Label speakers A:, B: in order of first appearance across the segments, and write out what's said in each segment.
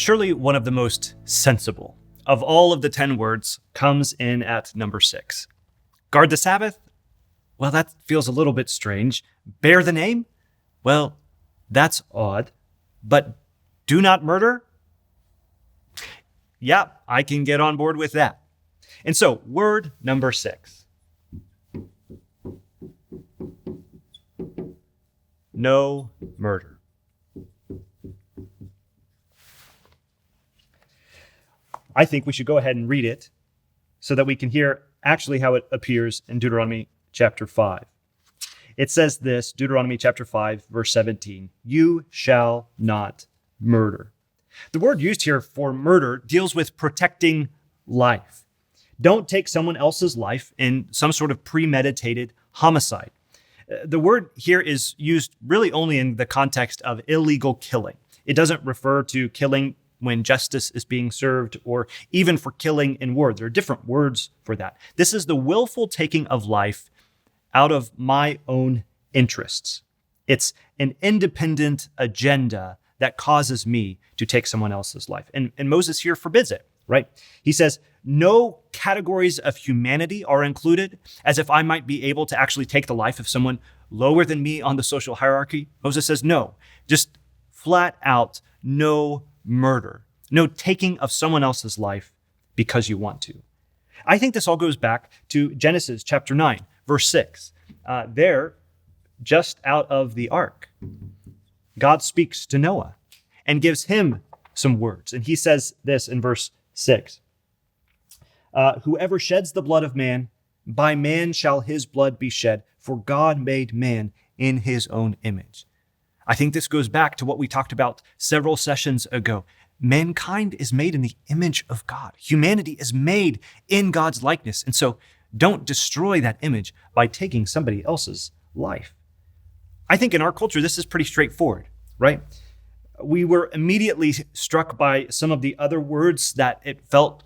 A: Surely one of the most sensible of all of the 10 words comes in at number 6. Guard the Sabbath? Well, that feels a little bit strange. Bear the name? Well, that's odd. But do not murder? Yeah, I can get on board with that. And so, word number 6. No murder. I think we should go ahead and read it so that we can hear actually how it appears in Deuteronomy chapter 5. It says this, Deuteronomy chapter 5, verse 17, "You shall not murder." The word used here for murder deals with protecting life. Don't take someone else's life in some sort of premeditated homicide. The word here is used really only in the context of illegal killing. It doesn't refer to killing when justice is being served, or even for killing in war. There are different words for that. This is the willful taking of life out of my own interests. It's an independent agenda that causes me to take someone else's life. And Moses here forbids it, right? He says, no categories of humanity are included, as if I might be able to actually take the life of someone lower than me on the social hierarchy. Moses says, no, just flat out, no murder, no taking of someone else's life because you want to. I think this all goes back to Genesis chapter 9, verse 6. There, just out of the ark, God speaks to Noah and gives him some words. And he says this in verse 6. Whoever sheds the blood of man, by man shall his blood be shed, for God made man in his own image. I think this goes back to what we talked about several sessions ago. Mankind is made in the image of God. Humanity is made in God's likeness. And so don't destroy that image by taking somebody else's life. I think in our culture, this is pretty straightforward, right? We were immediately struck by some of the other words that it felt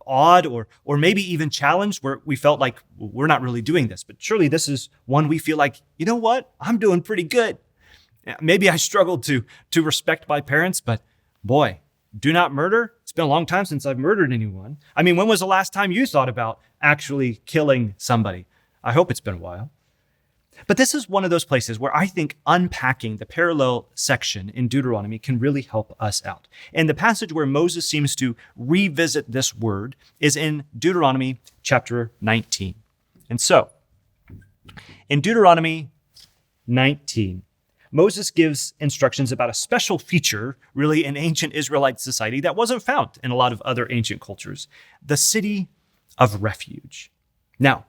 A: odd or maybe even challenged, where we felt like we're not really doing this. But surely this is one we feel like, you know what? I'm doing pretty good. Maybe I struggled to respect my parents, but boy, do not murder. It's been a long time since I've murdered anyone. I mean, when was the last time you thought about actually killing somebody? I hope it's been a while. But this is one of those places where I think unpacking the parallel section in Deuteronomy can really help us out. And the passage where Moses seems to revisit this word is in Deuteronomy chapter 19. And so, in Deuteronomy 19, Moses gives instructions about a special feature, really, in ancient Israelite society that wasn't found in a lot of other ancient cultures, the city of refuge. Now,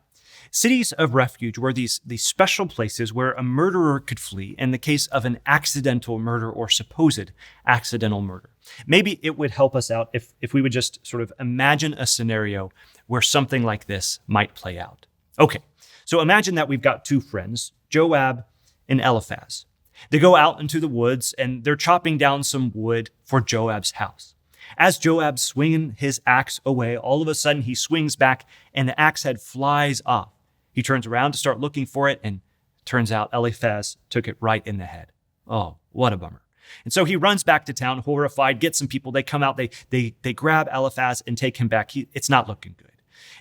A: cities of refuge were these special places where a murderer could flee in the case of an accidental murder or supposed accidental murder. Maybe it would help us out if we would just sort of imagine a scenario where something like this might play out. Okay, so imagine that we've got two friends, Joab and Eliphaz. They go out into the woods and they're chopping down some wood for Joab's house. As Joab's swinging his axe away, all of a sudden he swings back and the axe head flies off. He turns around to start looking for it, and turns out Eliphaz took it right in the head. Oh, what a bummer. And so he runs back to town, horrified, gets some people. They come out, they grab Eliphaz and take him back. It's not looking good.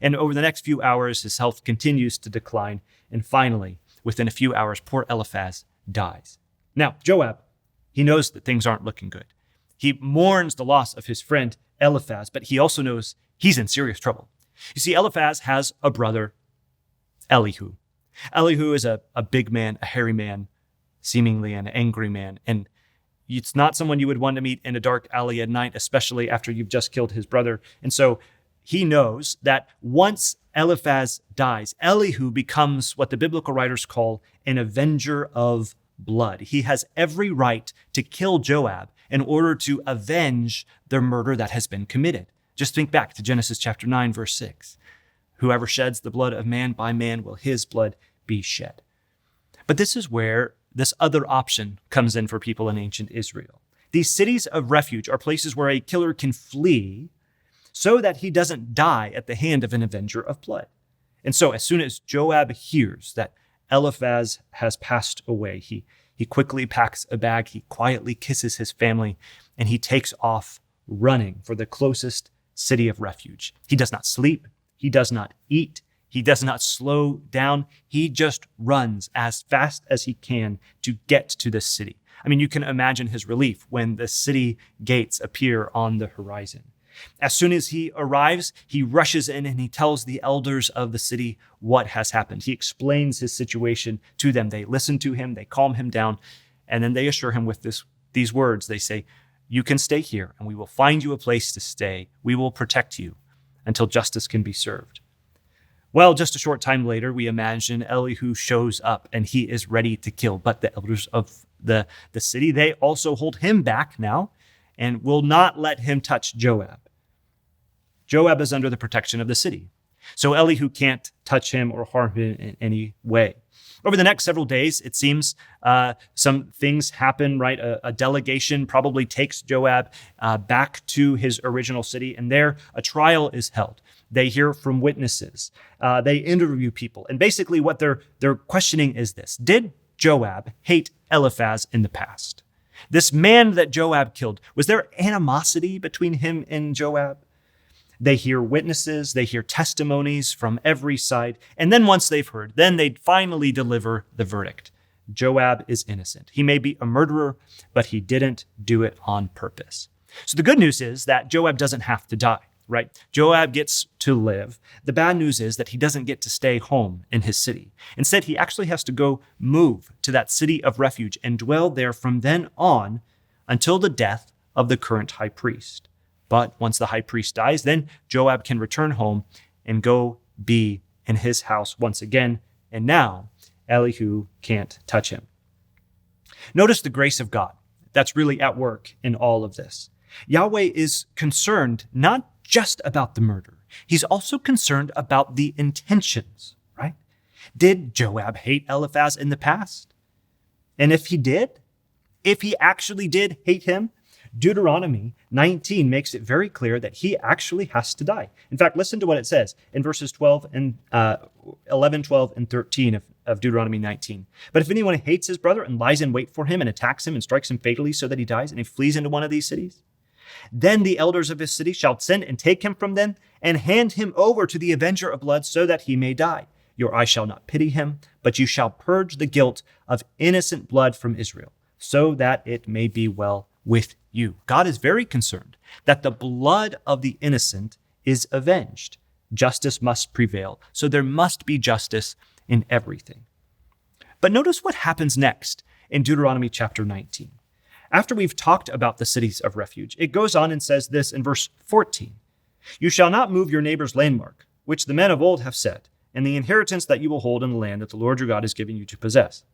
A: And over the next few hours, his health continues to decline. And finally, within a few hours, poor Eliphaz dies. Now, Joab, he knows that things aren't looking good. He mourns the loss of his friend Eliphaz, but he also knows he's in serious trouble. You see, Eliphaz has a brother, Elihu. Elihu is a big man, a hairy man, seemingly an angry man. And it's not someone you would want to meet in a dark alley at night, especially after you've just killed his brother. And so he knows that once Eliphaz dies, Elihu becomes what the biblical writers call an avenger of blood. He has every right to kill Joab in order to avenge the murder that has been committed. Just think back to Genesis chapter 9, verse 6. Whoever sheds the blood of man, by man will his blood be shed. But this is where this other option comes in for people in ancient Israel. These cities of refuge are places where a killer can flee so that he doesn't die at the hand of an avenger of blood. And so as soon as Joab hears that Eliphaz has passed away, he quickly packs a bag, he quietly kisses his family, and he takes off running for the closest city of refuge. He does not sleep. He does not eat. He does not slow down. He just runs as fast as he can to get to this city. I mean, you can imagine his relief when the city gates appear on the horizon. As soon as he arrives, he rushes in and he tells the elders of the city what has happened. He explains his situation to them. They listen to him, they calm him down, and then they assure him with these words. They say, "You can stay here and we will find you a place to stay. We will protect you until justice can be served." Well, just a short time later, we imagine Elihu shows up and he is ready to kill. But the elders of the city, they also hold him back now and will not let him touch Joab. Joab is under the protection of the city, so Elihu can't touch him or harm him in any way. Over the next several days, it seems some things happen, right? A delegation probably takes Joab back to his original city, and there a trial is held. They hear from witnesses. They interview people. And basically what they're questioning is this: did Joab hate Eliphaz in the past? This man that Joab killed, was there animosity between him and Joab? They hear witnesses, they hear testimonies from every side, and then once they've heard, then they'd finally deliver the verdict. Joab is innocent. He may be a murderer, but he didn't do it on purpose. So the good news is that Joab doesn't have to die, right? Joab gets to live. The bad news is that he doesn't get to stay home in his city. Instead, he actually has to go move to that city of refuge and dwell there from then on until the death of the current high priest. But once the high priest dies, then Joab can return home and go be in his house once again. And now Elihu can't touch him. Notice the grace of God that's really at work in all of this. Yahweh is concerned not just about the murder. He's also concerned about the intentions, right? Did Joab hate Eliphaz in the past? And if he actually did hate him, Deuteronomy 19 makes it very clear that he actually has to die. In fact, listen to what it says in verses 11, 12, and 13 of Deuteronomy 19. "But if anyone hates his brother and lies in wait for him and attacks him and strikes him fatally so that he dies and he flees into one of these cities, then the elders of his city shall send and take him from them and hand him over to the avenger of blood so that he may die. Your eye shall not pity him, but you shall purge the guilt of innocent blood from Israel, so that it may be well with you." God is very concerned that the blood of the innocent is avenged. Justice must prevail, so there must be justice in everything. But notice what happens next in Deuteronomy chapter 19. After we've talked about the cities of refuge, it goes on and says this in verse 14. "You shall not move your neighbor's landmark, which the men of old have set, and the inheritance that you will hold in the land that the Lord your God is giving you to possess."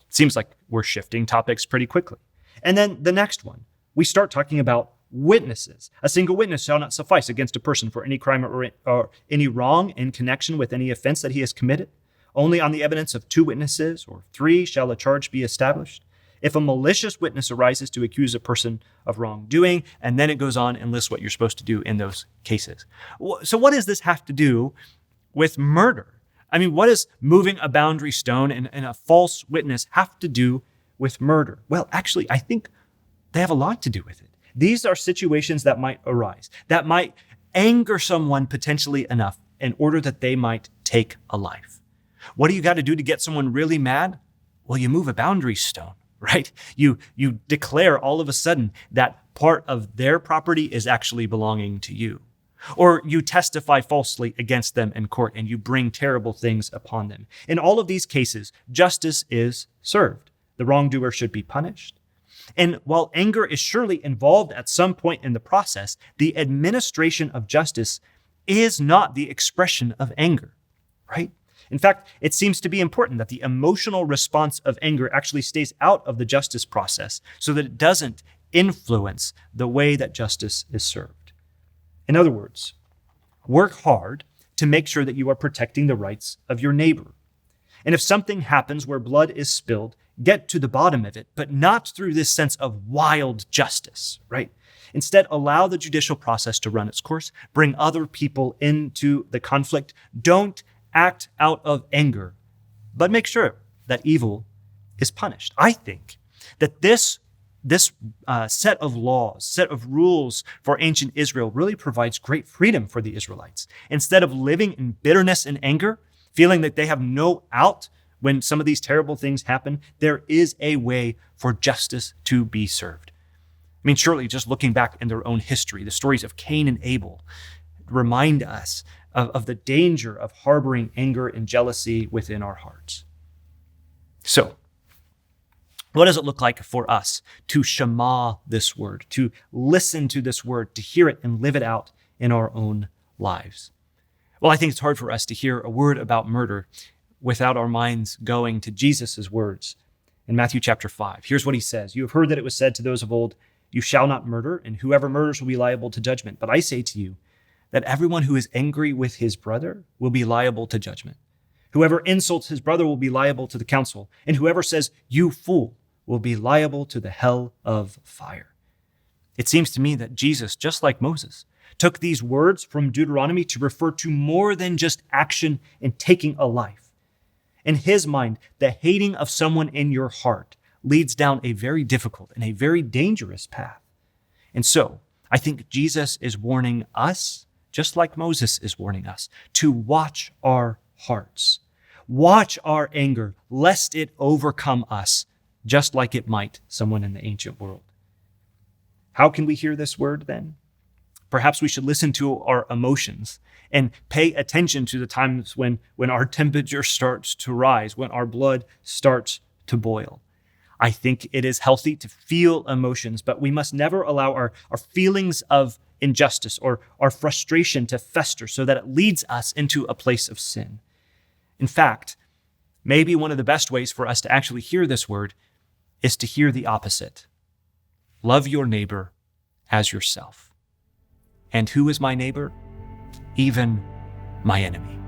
A: It seems like we're shifting topics pretty quickly. And then the next one, we start talking about witnesses. "A single witness shall not suffice against a person for any crime or any wrong in connection with any offense that he has committed. Only on the evidence of 2 witnesses or 3 shall a charge be established. If a malicious witness arises to accuse a person of wrongdoing," and then it goes on and lists what you're supposed to do in those cases. So what does this have to do with murder? I mean, what does moving a boundary stone and a false witness have to do with murder? Well, actually, I think they have a lot to do with it. These are situations that might arise, that might anger someone potentially enough in order that they might take a life. What do you got to do to get someone really mad? Well, you move a boundary stone, right? You declare all of a sudden that part of their property is actually belonging to you. Or you testify falsely against them in court and you bring terrible things upon them. In all of these cases, justice is served. The wrongdoer should be punished. And while anger is surely involved at some point in the process, the administration of justice is not the expression of anger, right? In fact, it seems to be important that the emotional response of anger actually stays out of the justice process so that it doesn't influence the way that justice is served. In other words, work hard to make sure that you are protecting the rights of your neighbor. And if something happens where blood is spilled, get to the bottom of it, but not through this sense of wild justice, right? Instead, allow the judicial process to run its course. Bring other people into the conflict. Don't act out of anger, but make sure that evil is punished. I think that this this set of laws, set of rules for ancient Israel really provides great freedom for the Israelites. Instead of living in bitterness and anger, feeling that they have no out when some of these terrible things happen, there is a way for justice to be served. I mean, surely just looking back in their own history, the stories of Cain and Abel remind us of the danger of harboring anger and jealousy within our hearts. So, what does it look like for us to shema this word, to listen to this word, to hear it and live it out in our own lives? Well, I think it's hard for us to hear a word about murder without our minds going to Jesus' words in Matthew chapter 5. Here's what he says. You have heard that it was said to those of old, you shall not murder, and whoever murders will be liable to judgment. But I say to you that everyone who is angry with his brother will be liable to judgment. Whoever insults his brother will be liable to the council, and whoever says, you fool, will be liable to the hell of fire. It seems to me that Jesus, just like Moses, took these words from Deuteronomy to refer to more than just action in taking a life. In his mind, the hating of someone in your heart leads down a very difficult and a very dangerous path. And so, I think Jesus is warning us, just like Moses is warning us, to watch our hearts. Watch our anger, lest it overcome us, just like it might someone in the ancient world. How can we hear this word then? Perhaps we should listen to our emotions and pay attention to the times when our temperature starts to rise, when our blood starts to boil. I think it is healthy to feel emotions, but we must never allow our feelings of injustice or our frustration to fester so that it leads us into a place of sin. In fact, maybe one of the best ways for us to actually hear this word is to hear the opposite. Love your neighbor as yourself. And who is my neighbor? Even my enemy.